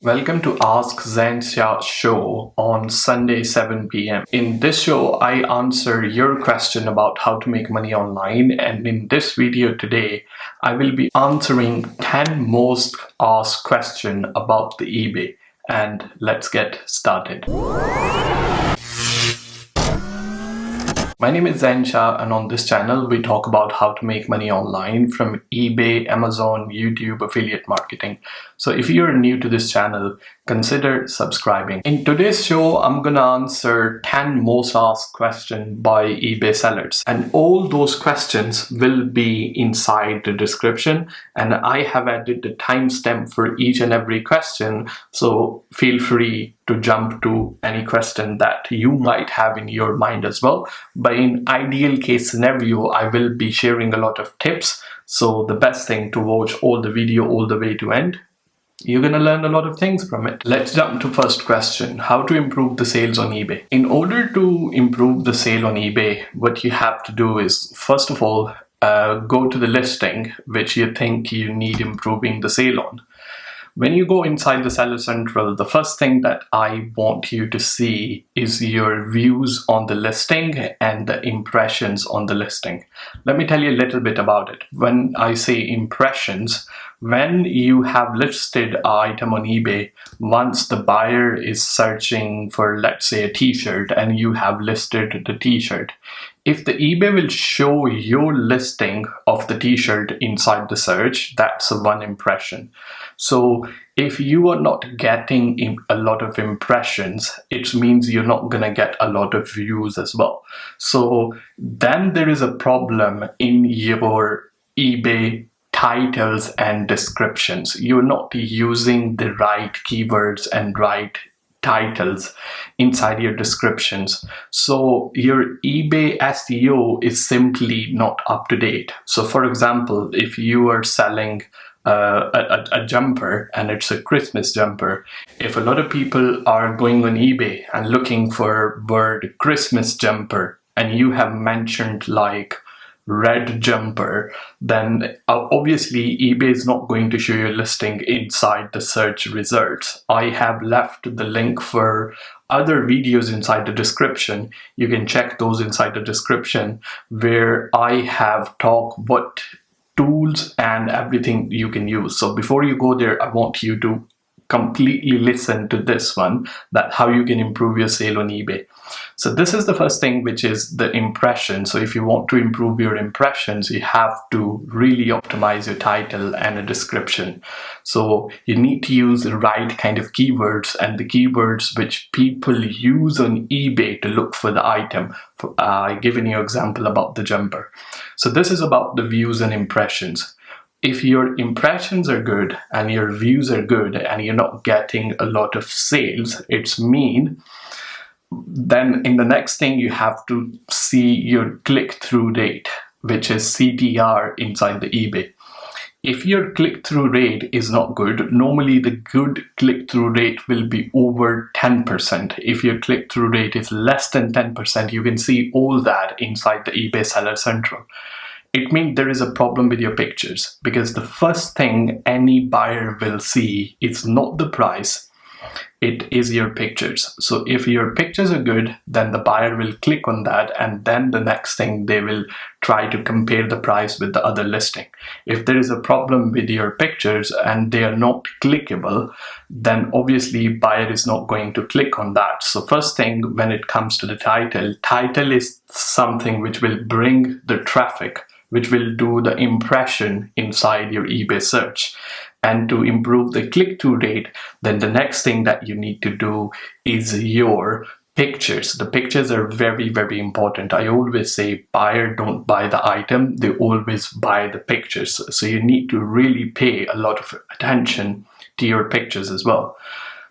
Welcome to Ask Zain Shah show on Sunday 7 p.m. In this show, I answer your question about how to make money online, and in this video today, I will be answering 10 most asked questions about the eBay. And let's get started. My name is Zain Shah, and on this channel we talk about how to make money online from eBay, Amazon, YouTube, affiliate marketing. So if you're new to this channel, consider subscribing. In today's show, I'm gonna answer 10 most asked questions by eBay sellers, and all those questions will be inside the description, and I have added the timestamp for each and every question, so feel free to jump to any question that you might have in your mind as well. But in ideal case scenario, I will be sharing a lot of tips, so the best thing to watch all the video all the way to end. You're gonna learn a lot of things from it. Let's jump to first question: how to improve the sales on eBay. In order to improve the sale on eBay, what you have to do is, first of all, go to the listing which you think you need improving the sale on. When you go inside the Seller Central, the first thing that I want you to see is your views on the listing and the impressions on the listing. Let me tell you a little bit about it. When I say impressions, when you have listed an item on eBay, once the buyer is searching for, let's say, a t-shirt, and you have listed the t-shirt, if the eBay will show your listing of the t-shirt inside the search, that's one impression. So if you are not getting a lot of impressions, it means you're not gonna get a lot of views as well. So then there is a problem in your eBay titles and descriptions. You're not using the right keywords and right titles inside your descriptions, so your eBay SEO is simply not up to date. So for example, if you are selling a jumper and it's a Christmas jumper, if a lot of people are going on eBay and looking for word Christmas jumper and you have mentioned like red jumper, then obviously eBay is not going to show your listing inside the search results. I have left the link for other videos inside the description. You can check those inside the description, where I have talked what tools and everything you can use. So before you go there, I want you to completely listen to this one, that how you can improve your sale on eBay. So this is the first thing, which is the impression. So if you want to improve your impressions, you have to really optimize your title and a description. So you need to use the right kind of keywords, and the keywords which people use on eBay to look for the item. I've given you an example about the jumper. So this is about the views and impressions. If your impressions are good and your views are good and you're not getting a lot of sales, it's mean then in the next thing you have to see your click-through rate, which is CTR inside the eBay. If your click-through rate is not good, normally the good click-through rate will be over 10%. If your click-through rate is less than 10%, you can see all that inside the eBay Seller Central. It means there is a problem with your pictures, because the first thing any buyer will see is not the price, it is your pictures. So if your pictures are good, then the buyer will click on that, and then the next thing they will try to compare the price with the other listing. If there is a problem with your pictures and they are not clickable, then obviously buyer is not going to click on that. So first thing, when it comes to the title is something which will bring the traffic, which will do the impression inside your eBay search. And to improve the click-through rate, then the next thing that you need to do is your pictures. The pictures are very, very important. I always say buyer don't buy the item, they always buy the pictures. So you need to really pay a lot of attention to your pictures as well.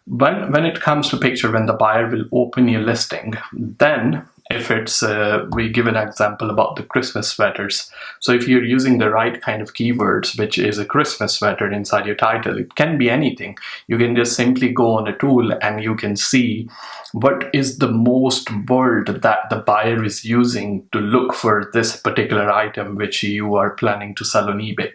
When it comes to picture, when the buyer will open your listing, then if it's, we give an example about the Christmas sweaters. So if you're using the right kind of keywords, which is a Christmas sweater inside your title, it can be anything. You can just simply go on a tool and you can see what is the most word that the buyer is using to look for this particular item which you are planning to sell on eBay.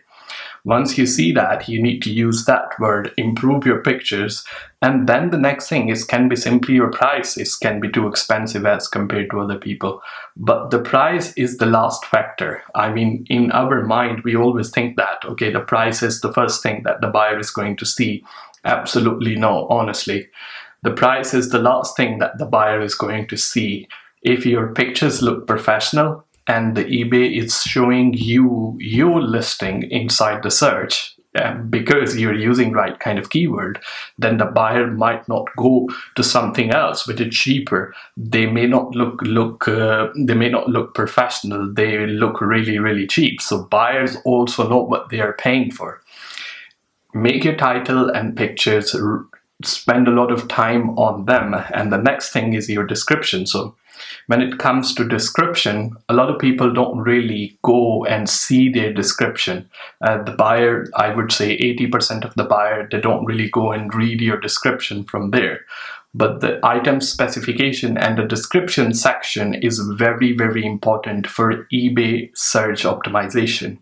Once you see that, you need to use that word, improve your pictures, and then the next thing is can be simply your price. It can be too expensive as compared to other people. But the price is the last factor. I mean, in our mind, we always think that, okay, the price is the first thing that the buyer is going to see. Absolutely no, honestly. The price is the last thing that the buyer is going to see. If your pictures look professional and the eBay is showing you your listing inside the search, because you're using right kind of keyword, then the buyer might not go to something else which is cheaper. They may not look professional. They look really, really cheap. So buyers also know what they are paying for. Make your title and pictures, spend a lot of time on them, and the next thing is your description. So when it comes to description, a lot of people don't really go and see their description. The buyer, I would say 80% of the buyer, they don't really go and read your description from there. But the item specification and the description section is very, very important for eBay search optimization.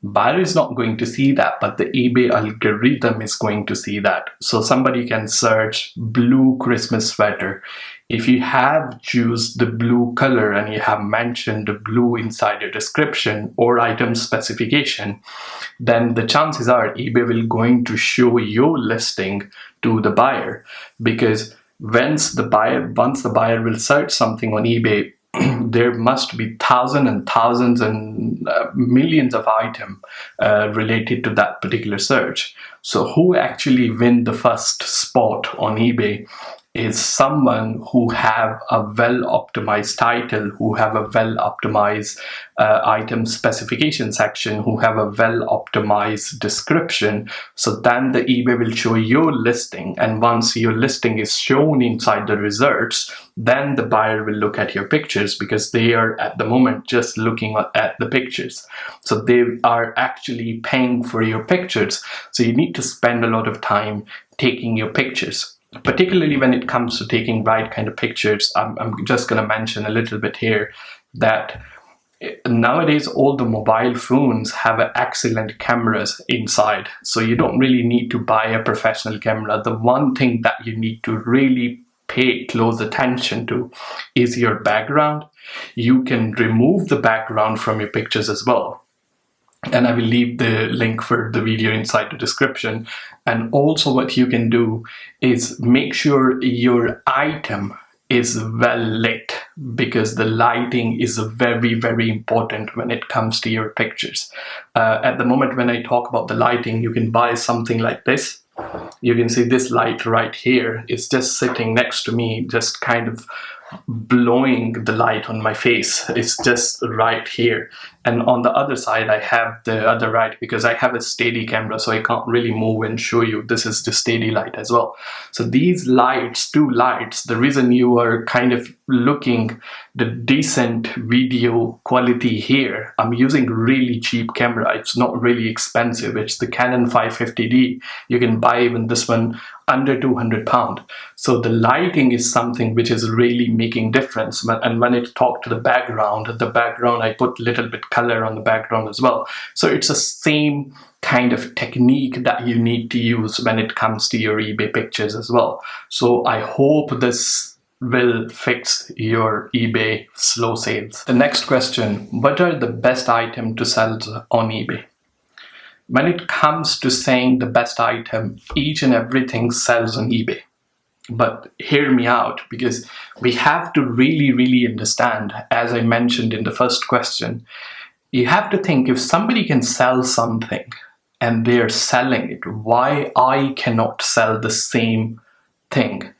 Buyer is not going to see that, but the eBay algorithm is going to see that. So somebody can search blue Christmas sweater. If you have choose the blue color and you have mentioned the blue inside your description or item specification, then the chances are eBay will going to show your listing to the buyer, because once the buyer will search something on eBay, there must be thousands and thousands and millions of items related to that particular search. So who actually win the first spot on eBay is someone who have a well-optimized title, who have a well-optimized item specification section, who have a well-optimized description. So then the eBay will show your listing, and once your listing is shown inside the results, then the buyer will look at your pictures, because they are at the moment just looking at the pictures. So they are actually paying for your pictures. So you need to spend a lot of time taking your pictures. Particularly when it comes to taking right kind of pictures, I'm just going to mention a little bit here that nowadays all the mobile phones have excellent cameras inside. So you don't really need to buy a professional camera. The one thing that you need to really pay close attention to is your background. You can remove the background from your pictures as well. And I will leave the link for the video inside the description. And also what you can do is make sure your item is well lit, because the lighting is very, very important when it comes to your pictures. At the moment when I talk about the lighting, you can buy something like this. You can see this light right here is just sitting next to me, just kind of blowing the light on my face. It's just right here, and on the other side I have the other light, because I have a steady camera, so I can't really move and show you. This is the steady light as well. So these lights, two lights, the reason you are kind of looking the decent video quality here, I'm using really cheap camera. It's not really expensive. It's the Canon 550D. You can buy even this one under £200. So the lighting is something which is really making difference. And when it talk to the background I put a little bit color on the background as well. So it's the same kind of technique that you need to use when it comes to your eBay pictures as well. So I hope this will fix your eBay slow sales. The next question, what are the best items to sell on eBay? When it comes to saying the best item, each and everything sells on eBay. But hear me out, because we have to really, really understand, as I mentioned in the first question, you have to think, if somebody can sell something and they're selling it, why I cannot sell the same thing?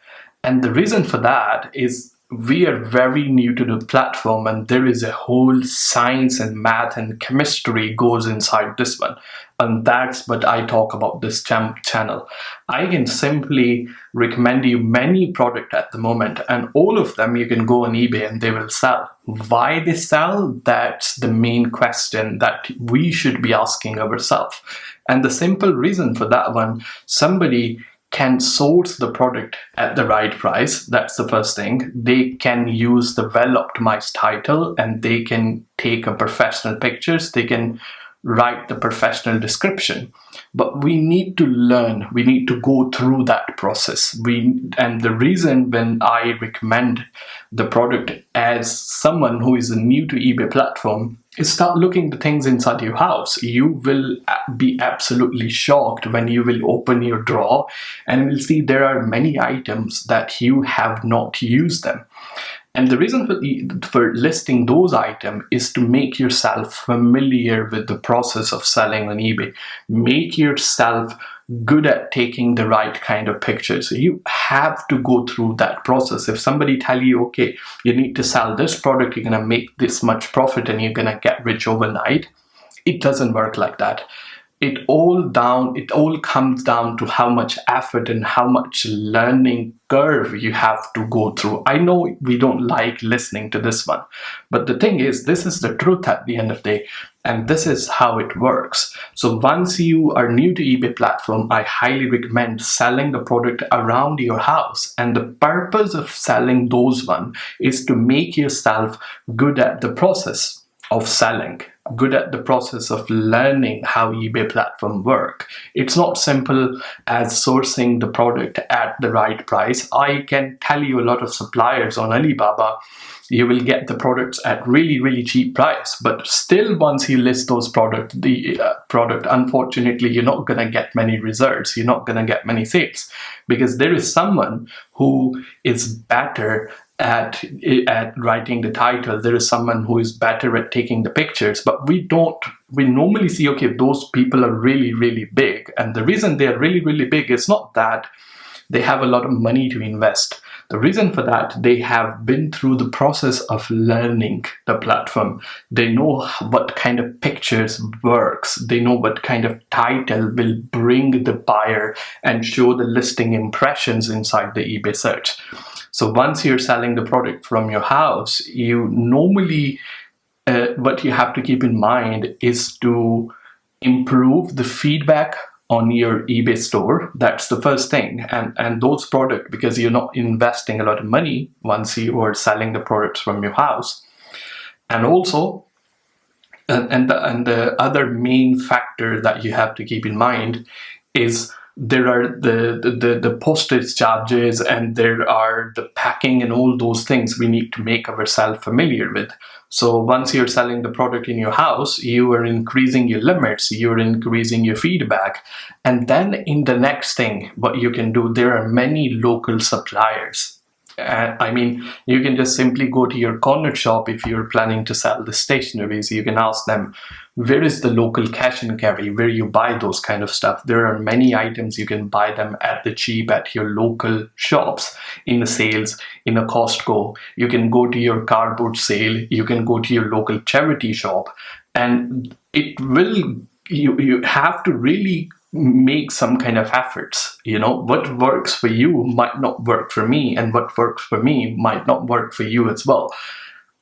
And the reason for that is we are very new to the platform, and there is a whole science and math and chemistry goes inside this one. And that's what I talk about this channel. I can simply recommend you many products at the moment, and all of them you can go on eBay and they will sell. Why they sell? That's the main question that we should be asking ourselves. And the simple reason for that one, somebody can source the product at the right price. That's the first thing. They can use the well-optimized title, and they can take a professional pictures. They can write the professional description, but we need to learn, we need to go through that process. And the reason when I recommend the product as someone who is new to eBay platform is start looking the things inside your house. You will be absolutely shocked when you will open your drawer and will see there are many items that you have not used them. And the reason for listing those items is to make yourself familiar with the process of selling on eBay. Make yourself good at taking the right kind of pictures. You have to go through that process. If somebody tell you, okay, you need to sell this product, you're going to make this much profit and you're going to get rich overnight, it doesn't work like that. It all comes down to how much effort and how much learning curve you have to go through. I know we don't like listening to this one, but the thing is, this is the truth at the end of the day, and this is how it works. So once you are new to eBay platform, I highly recommend selling the product around your house. And the purpose of selling those one is to make yourself good at the process of selling, good at the process of learning how eBay platform work. It's not simple as sourcing the product at the right price. I can tell you a lot of suppliers on Alibaba, you will get the products at really cheap price, but still once you list those products, unfortunately you're not going to get many results, you're not going to get many sales, because there is someone who is better at writing the title, there is someone who is better at taking the pictures, but we normally see, okay, those people are really big, and the reason they are really big is not that they have a lot of money to invest. The reason for that, they have been through the process of learning the platform. They know what kind of pictures works. They know what kind of title will bring the buyer and show the listing impressions inside the eBay search. So once you're selling the product from your house, you normally, what you have to keep in mind is to improve the feedback on your eBay store. That's the first thing. And those products, because you're not investing a lot of money once you are selling the products from your house. And also, and the other main factor that you have to keep in mind is there are the postage charges, and there are the packing and all those things we need to make ourselves familiar with. So once you're selling the product in your house, you are increasing your limits, you're increasing your feedback. And then in the next thing, what you can do, there are many local suppliers. I mean, you can just simply go to your corner shop if you're planning to sell the stationeries. You can ask them, where is the local cash and carry, where you buy those kind of stuff. There are many items you can buy them at the cheap at your local shops, in the sales, in a Costco. You can go to your cardboard sale, you can go to your local charity shop, and it will, you have to really make some kind of efforts. You know, what works for you might not work for me, and what works for me might not work for you as well.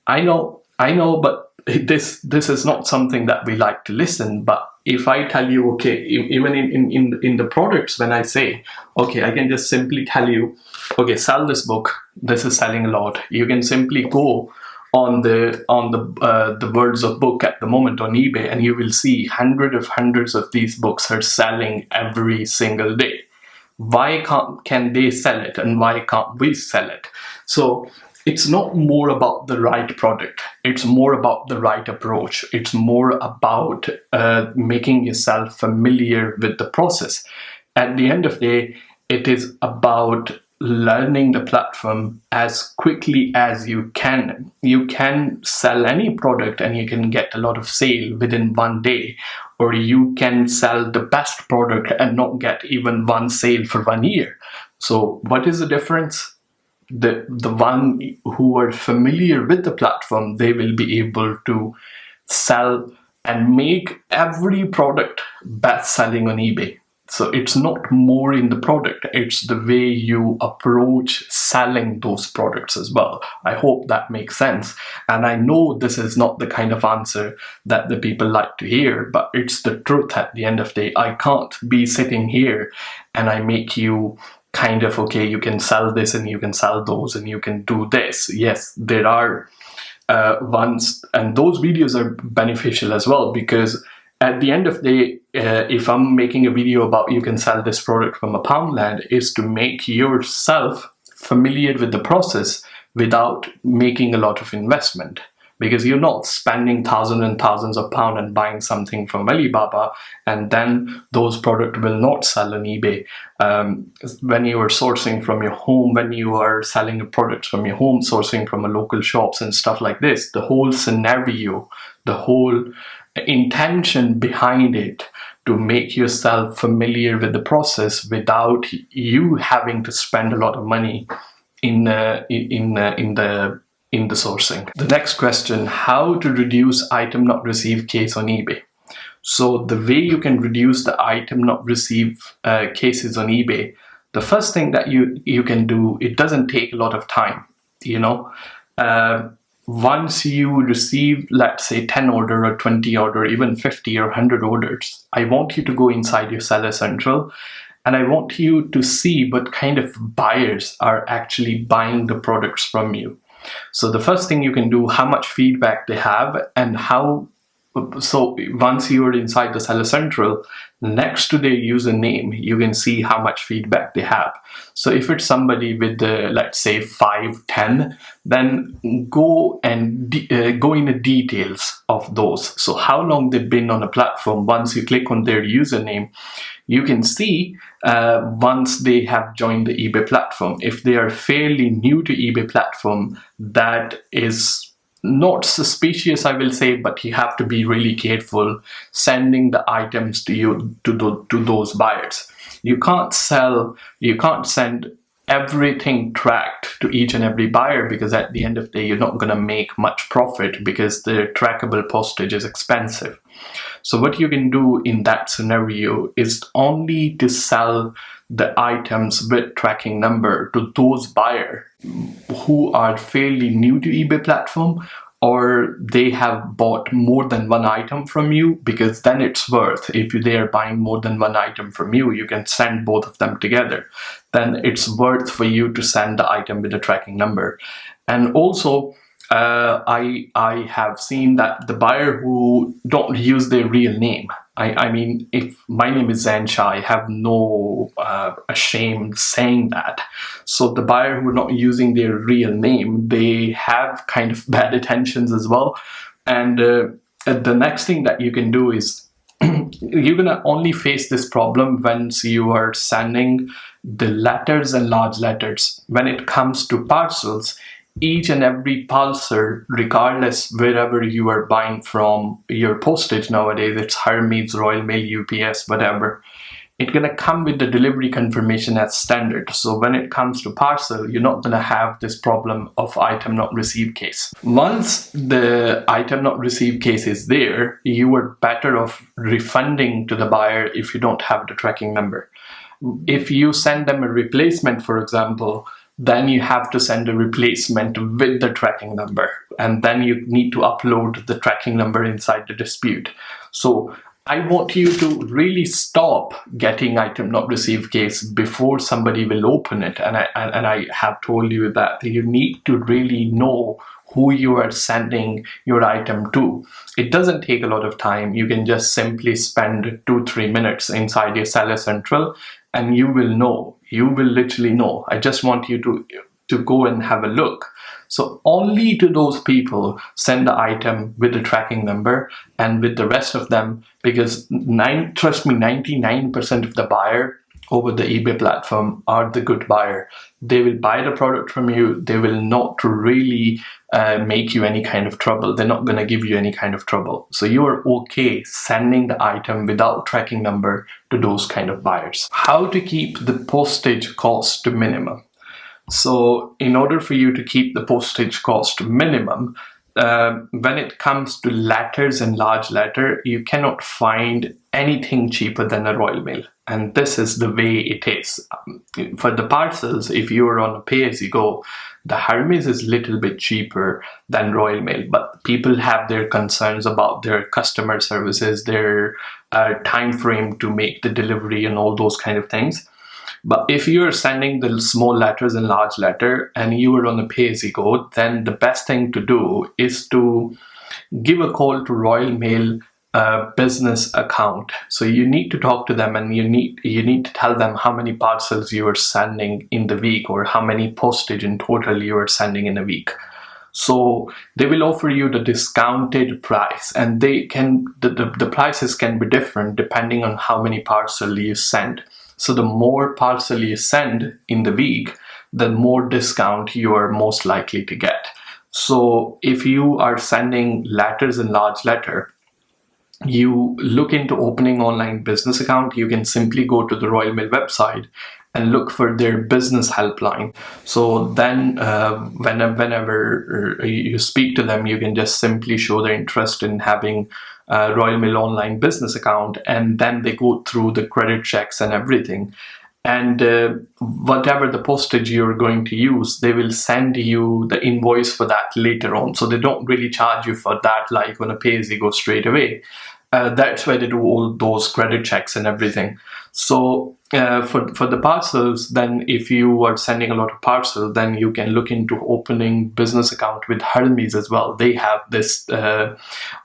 I know, but this is not something that we like to listen. But if I tell you, okay, even in the products, when I say, okay, I can just simply tell you, okay, sell this book, this is selling a lot. You can simply go on the words of book at the moment on eBay, and you will see hundreds of these books are selling every single day. Why can they sell it, and why can't we sell it? So it's not more about the right product, it's more about the right approach. It's more about making yourself familiar with the process. At the end of the day, it is about learning the platform as quickly as you can. You can sell any product and you can get a lot of sale within one day, or you can sell the best product and not get even one sale for 1 year. So what is the difference? The one who are familiar with the platform, they will be able to sell and make every product best selling on eBay. So it's not more in the product, it's the way you approach selling those products as well. I hope that makes sense. And I know this is not the kind of answer that the people like to hear, but it's the truth at the end of the day. I can't be sitting here and I make you kind of, okay, you can sell this and you can sell those and you can do this. Yes, there are ones, and those videos are beneficial as well, because At the end of the day, if I'm making a video about you can sell this product from a Poundland, is to make yourself familiar with the process without making a lot of investment. Because you're not spending thousands and thousands of pounds and buying something from Alibaba, and then those products will not sell on eBay. When you are sourcing from your home, when you are selling products from your home, sourcing from a local shops and stuff like this, the whole scenario, the whole intention behind it to make yourself familiar with the process without you having to spend a lot of money in the sourcing. The next question, how to reduce item not received case on eBay. So the way you can reduce the item not received cases on eBay, the first thing that you can do, it doesn't take a lot of time, you know. Once you receive, let's say 10 order or 20 order, even 50 or 100 orders, I want you to go inside your Seller Central, and I want you to see what kind of buyers are actually buying the products from you. So the first thing you can do, how much feedback they have, and how. So once you're inside the Seller Central, next to their username, you can see how much feedback they have. So if it's somebody with let's say 5, 10, then go go in the details of those. So how long they've been on a platform. Once you click on their username, you can see once they have joined the eBay platform. If they are fairly new to eBay platform, that is not suspicious, I will say, but you have to be really careful sending the items to you to those buyers. You can't send everything tracked to each and every buyer, because at the end of the day you're not going to make much profit because the trackable postage is expensive. So what you can do in that scenario is only to sell the items with tracking number to those buyers who are fairly new to eBay platform, or they have bought more than one item from you, because then it's worth, if they are buying more than one item from you, you can send both of them together. Then it's worth for you to send the item with a tracking number. And also, I have seen that the buyer who don't use their real name, I mean, if my name is Zain Shah, I have no shame saying that. So the buyer who are not using their real name, they have kind of bad intentions as well. And the next thing that you can do is you're gonna only face this problem once you are sending the letters and large letters. When it comes to parcels, each and every parcel, regardless wherever you are buying from your postage nowadays, it's Hermes, Royal Mail, UPS, whatever, it's gonna come with the delivery confirmation as standard. So when it comes to parcel, you're not gonna have this problem of item not received case. Once the item not received case is there, you are better off refunding to the buyer if you don't have the tracking number. If you send them a replacement, for example, then you have to send a replacement with the tracking number, and then you need to upload the tracking number inside the dispute. So I want you to really stop getting item not received case before somebody will open it. And I have told you that you need to really know who you are sending your item to. It doesn't take a lot of time. You can just simply spend 2-3 minutes inside your Seller Central, and you will know. You will literally know. I just want you to go and have a look. So only to those people send the item with the tracking number, and with the rest of them, because trust me, 99% of the buyer over the eBay platform are the good buyer. They will buy the product from you. They will not really make you any kind of trouble. They're not going to give you any kind of trouble. So you're okay sending the item without tracking number to those kind of buyers. How to keep the postage cost to minimum. So in order for you to keep the postage cost to minimum, when it comes to letters and large letter, you cannot find anything cheaper than a Royal Mail. And this is the way it is. For the parcels, if you're on a pay-as-you-go, the Hermes is a little bit cheaper than Royal Mail, but people have their concerns about their customer services, their time frame to make the delivery and all those kind of things. But if you're sending the small letters and large letter and you are on a pay-as-you-go, then the best thing to do is to give a call to Royal Mail business account. So you need to talk to them, and you need to tell them how many parcels you are sending in the week, or how many postage in total you are sending in a week. So they will offer you the discounted price, and the prices can be different depending on how many parcels you send. So the more parcel you send in the week, the more discount you are most likely to get. So if you are sending letters in large letter, you look into opening online business account, you can simply go to the Royal Mail website and look for their business helpline. So then whenever you speak to them, you can just simply show their interest in having a Royal Mail online business account, and then they go through the credit checks and everything. And whatever the postage you're going to use, they will send you the invoice for that later on. So they don't really charge you for that like on a pay-as-you-go straight away. That's why they do all those credit checks and everything. So for the parcels, then if you are sending a lot of parcels, then you can look into opening business account with Hermes as well. They have this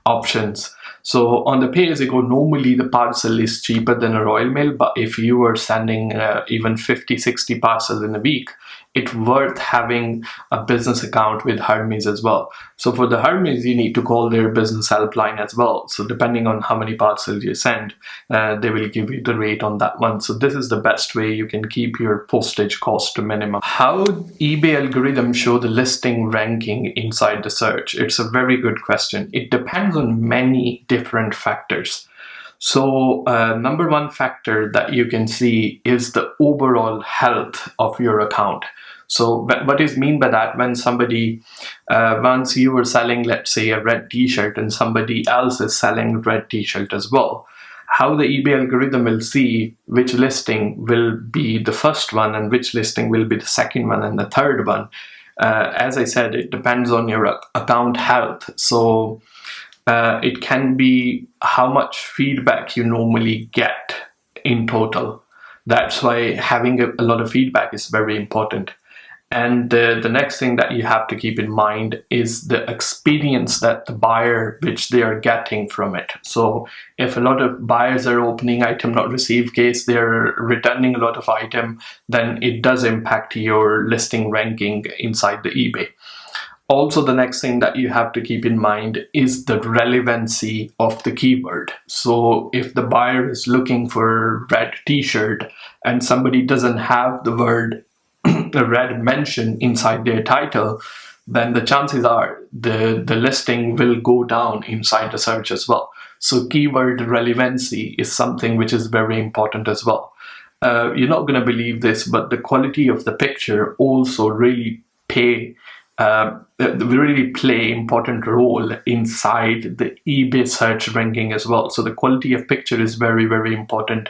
options. So on the pay-as-you-go, normally the parcel is cheaper than a Royal Mail, but if you are sending even 50, 60 parcels in a week, it's worth having a business account with Hermes as well. So for the Hermes, you need to call their business helpline as well. So depending on how many parcels you send, they will give you the rate on that one. So this is the best way you can keep your postage cost to minimum. How eBay algorithms show the listing ranking inside the search? It's a very good question. It depends on many different factors. So number one factor that you can see is the overall health of your account. So what is mean by that? When somebody, once you were selling, let's say, a red t-shirt, and somebody else is selling red t-shirt as well, how the eBay algorithm will see which listing will be the first one and which listing will be the second one and the third one. As I said, it depends on your account health. So it can be how much feedback you normally get in total. That's why having a lot of feedback is very important. And the next thing that you have to keep in mind is the experience that the buyer, which they are getting from it. So if a lot of buyers are opening item not received case, they're returning a lot of item, then it does impact your listing ranking inside the eBay. Also, the next thing that you have to keep in mind is the relevancy of the keyword. So if the buyer is looking for red t-shirt and somebody doesn't have the word red mentioned inside their title, then the chances are the listing will go down inside the search as well. So keyword relevancy is something which is very important as well. You're not going to believe this, but the quality of the picture also really play important role inside the eBay search ranking as well. So the quality of picture is very, very important.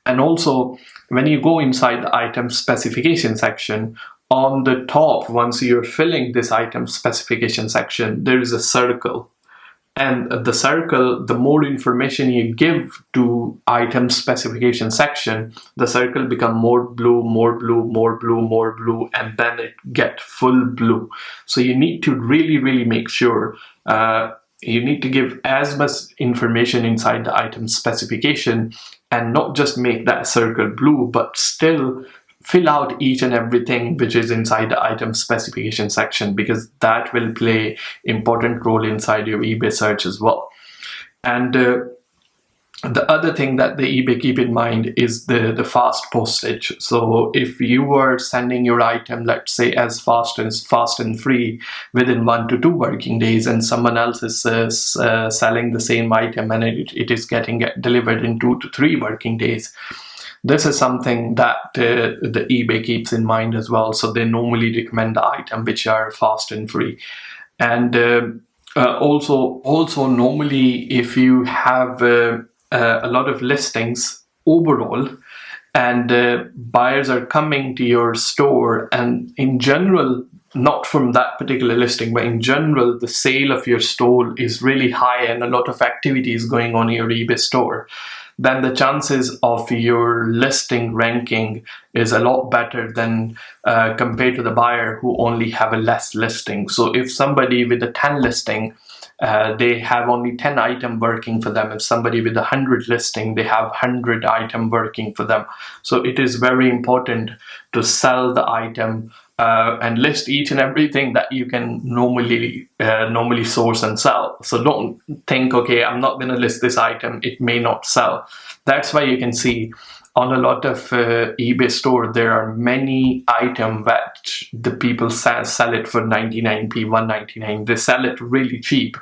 And also, when you go inside the item specification section, on the top, once you're filling this item specification section, there is a circle. And the circle, the more information you give to item specification section, the circle become more blue, more blue, more blue, more blue, and then it get full blue. So you need to really, really make sure you need to give as much information inside the item specification, and not just make that circle blue, but still fill out each and everything which is inside the item specification section, because that will play important role inside your eBay search as well. And the other thing that the eBay keep in mind is the fast postage. So if you are sending your item, let's say as fast and free within 1 to 2 working days, and someone else is selling the same item and it is getting delivered in 2 to 3 working days, this is something that the eBay keeps in mind as well. So they normally recommend the item which are fast and free. And also normally if you have a lot of listings overall, and buyers are coming to your store, and in general, not from that particular listing, but in general, the sale of your store is really high and a lot of activity is going on in your eBay store, then the chances of your listing ranking is a lot better than compared to the buyer who only have a less listing. So if somebody with a 10 listing they have only 10 items working for them. If somebody with 100 listing, they have 100 items working for them. So it is very important to sell the item and list each and everything that you can normally source and sell. So don't think, okay, I'm not going to list this item, it may not sell. That's why you can see on a lot of eBay store, there are many items that the people sell it for 99p, 199. They sell it really cheap.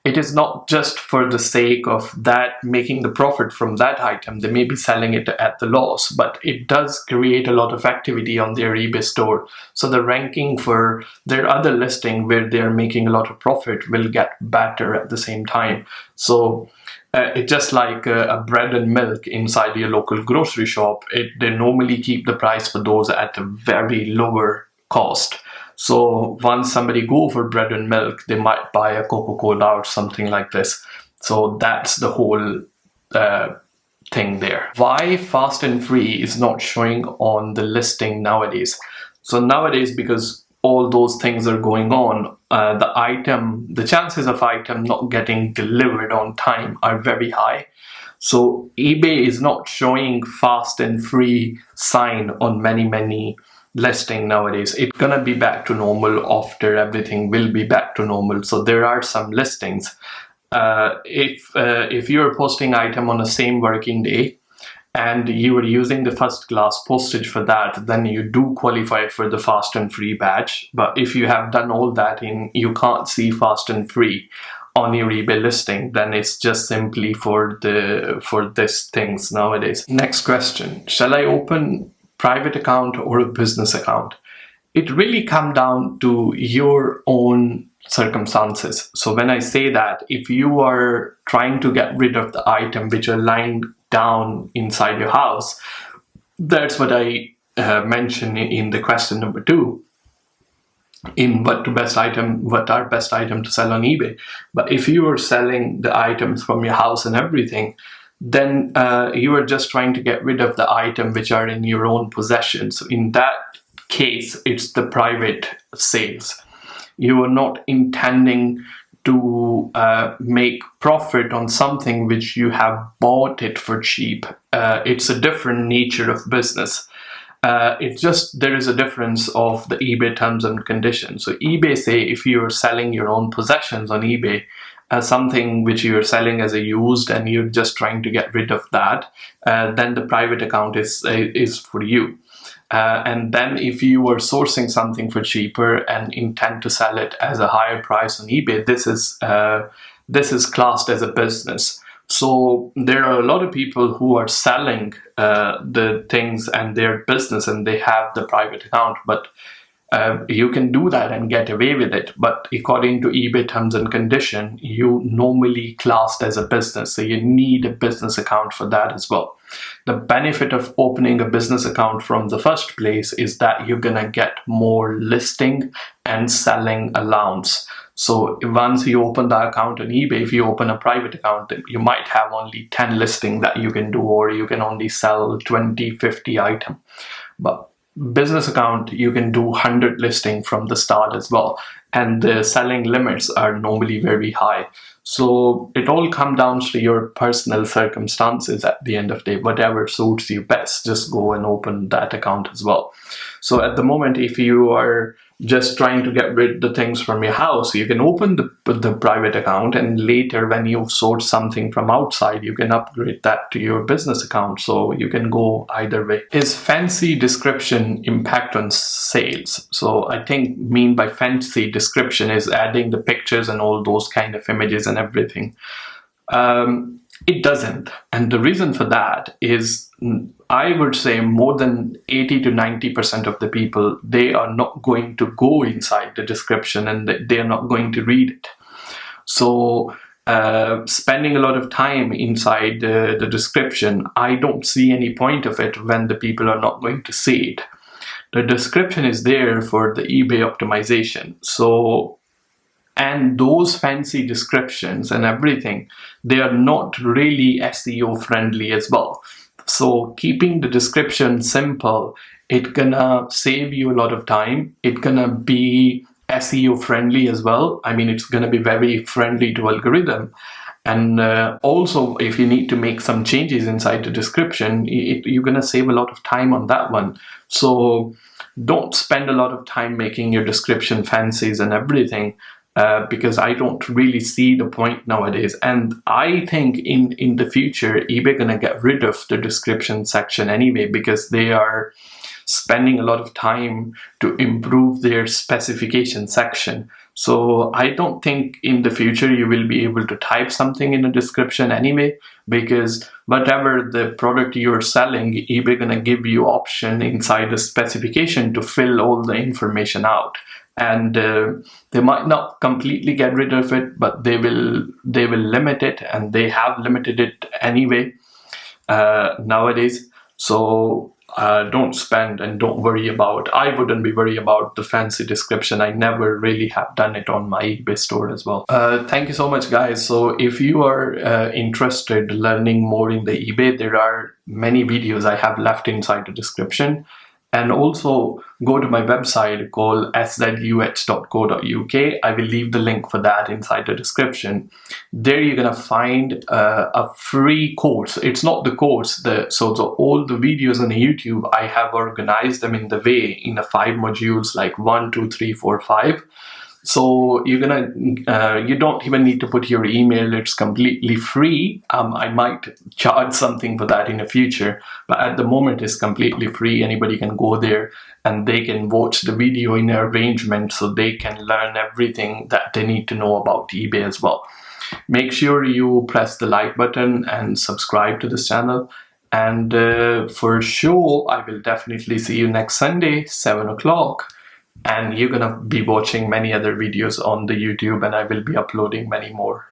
It is not just for the sake of that making the profit from that item. They may be selling it at the loss, but it does create a lot of activity on their eBay store. So the ranking for their other listing where they're making a lot of profit will get better at the same time. So it's just like a bread and milk inside your local grocery shop. They normally keep the price for those at a very lower cost. So once somebody go for bread and milk, they might buy a Coca-Cola or something like this. So that's the whole thing there. Why fast and free is not showing on the listing nowadays? So nowadays, because all those things are going on, the chances of item not getting delivered on time are very high. So eBay is not showing fast and free sign on many listing nowadays. It's gonna be back to normal after everything will be back to normal. So there are some listings. If you're posting item on the same working day and you are using the first class postage for that, then you do qualify for the fast and free badge. But if you have done all that you can't see fast and free on your eBay listing, then it's just simply for this things nowadays. Next question: shall I open private account or a business account? It really comes down to your own circumstances. So when I say that, if you are trying to get rid of the item which are lying down inside your house, that's what I mentioned in the question number 2, in what are best item to sell on eBay. But if you are selling the items from your house and everything, then you are just trying to get rid of the item which are in your own possession. So in that case, it's the private sales. You are not intending to make profit on something which you have bought it for cheap. It's a different nature of business. It's just there is a difference of the eBay terms and conditions. So eBay say if you are selling your own possessions on eBay, something which you're selling as a used and you're just trying to get rid of that, then the private account is for you. And then if you were sourcing something for cheaper and intend to sell it as a higher price on eBay, this is classed as a business. So there are a lot of people who are selling the things and their business and they have the private account, but you can do that and get away with it. But according to eBay terms and condition, you normally classed as a business. So you need a business account for that as well. The benefit of opening a business account from the first place is that you're gonna get more listing and selling allowance. So once you open the account on eBay, if you open a private account, you might have only 10 listings that you can do, or you can only sell 20, 50 items. But business account, you can do 100 listing from the start as well, and the selling limits are normally very high. So it all comes down to your personal circumstances at the end of the day. Whatever suits you best, just go and open that account as well. So at the moment, if you are just trying to get rid of the things from your house, you can open the private account, and later when you source something from outside, you can upgrade that to your business account. So you can go either way. Is fancy description impact on sales? So I think mean by fancy description is adding the pictures and all those kind of images and everything. It doesn't. And the reason for that is, I would say more than 80 to 90% of the people, they are not going to go inside the description and they are not going to read it. So spending a lot of time inside the description, I don't see any point of it when the people are not going to see it. The description is there for the eBay optimization. So, and those fancy descriptions and everything, they are not really SEO friendly as well. So keeping the description simple, it's gonna save you a lot of time. It's gonna be SEO friendly as well. I mean, it's going to be very friendly to algorithm. And also, if you need to make some changes inside the description, you're going to save a lot of time on that one. So don't spend a lot of time making your description fancies and everything, because I don't really see the point nowadays. And I think in the future, eBay going to get rid of the description section anyway, because they are spending a lot of time to improve their specification section. So I don't think in the future you will be able to type something in a description anyway, because whatever the product you're selling, eBay gonna give you option inside the specification to fill all the information out. And they might not completely get rid of it, but they will limit it, and they have limited it anyway nowadays. So don't spend and don't worry about. I wouldn't be worried about the fancy description. I never really have done it on my eBay store as well. Thank you so much, guys. So if you are interested learning more in the eBay, there are many videos I have left inside the description. And also go to my website called szux.co.uk. I will leave the link for that inside the description. There you're gonna find a free course. It's not the course, all the videos on YouTube, I have organized them in the way in the 5 modules, like 1, 2, 3, 4, 5. So you're gonna you don't even need to put your email. It's completely free. I might charge something for that in the future, but at the moment it's completely free. Anybody can go there and they can watch the video in arrangement, so they can learn everything that they need to know about eBay as well. Make sure you press the like button and subscribe to this channel. And for sure, I will definitely see you next Sunday, 7 o'clock. And you're gonna be watching many other videos on the YouTube, and I will be uploading many more.